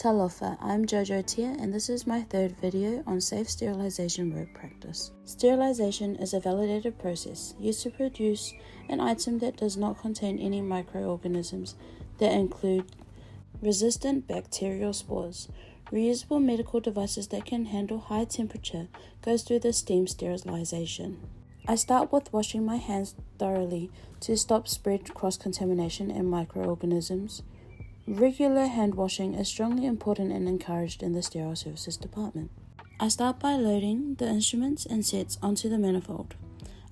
Talofa, I'm Jojo Tia and this is my third video on safe sterilization work practice. Sterilization is a validated process used to produce an item that does not contain any microorganisms that include resistant bacterial spores. Reusable medical devices that can handle high temperature goes through the steam sterilization. I start with washing my hands thoroughly to stop spread cross-contamination and microorganisms. Regular hand washing is strongly important and encouraged in the sterile services department. I start by loading the instruments and sets onto the manifold.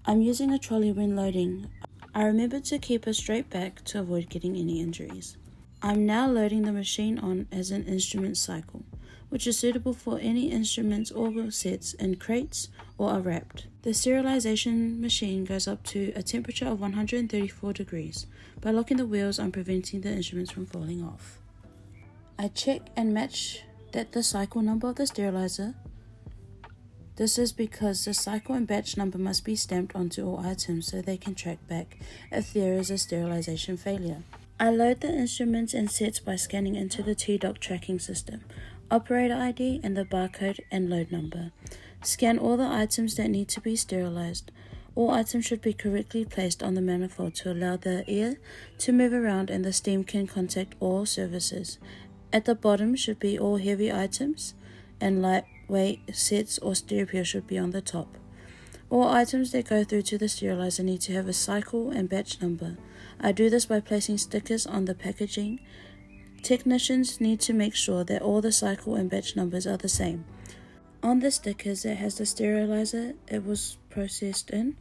I'm using a trolley when loading. I remember to keep a straight back to avoid getting any injuries. I'm now loading the machine on as an instrument cycle, which is suitable for any instruments or sets in crates or are wrapped. The sterilization machine goes up to a temperature of 134 degrees. By locking the wheels, I'm preventing the instruments from falling off. I check and match that the cycle number of the sterilizer. This is because the cycle and batch number must be stamped onto all items so they can track back if there is a sterilization failure. I load the instruments and sets by scanning into the TDOC tracking system, operator ID and the barcode and load number. Scan all the items that need to be sterilized. All items should be correctly placed on the manifold to allow the air to move around and the steam can contact all surfaces. At the bottom should be all heavy items and lightweight sets or stereo should be on the top. All items that go through to the sterilizer need to have a cycle and batch number. I do this by placing stickers on the packaging. Technicians need to make sure that all the cycle and batch numbers are the same. On the stickers it has the sterilizer it was processed in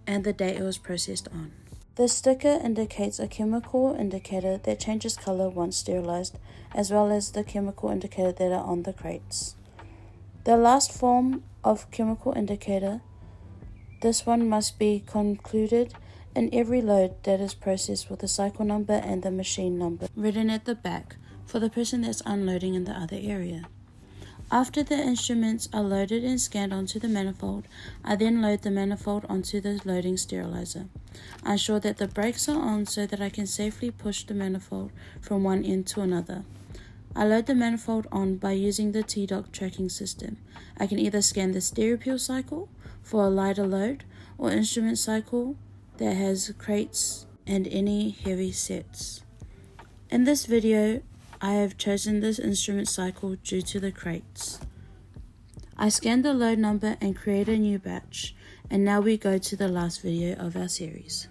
and the date it was processed on. The sticker indicates a chemical indicator that changes color once sterilized, as well as the chemical indicator that are on the crates. The last form of chemical indicator, this one must be concluded in every load that is processed with the cycle number and the machine number written at the back for the person that's unloading in the other area. After the instruments are loaded and scanned onto the manifold, I then load the manifold onto the loading sterilizer. I ensure that the brakes are on so that I can safely push the manifold from one end to another. I load the manifold on by using the TDOC tracking system. I can either scan the stereo cycle for a lighter load or instrument cycle that has crates and any heavy sets. In this video, I have chosen this instrument cycle due to the crates. I scanned the load number and create a new batch, and now we go to the last video of our series.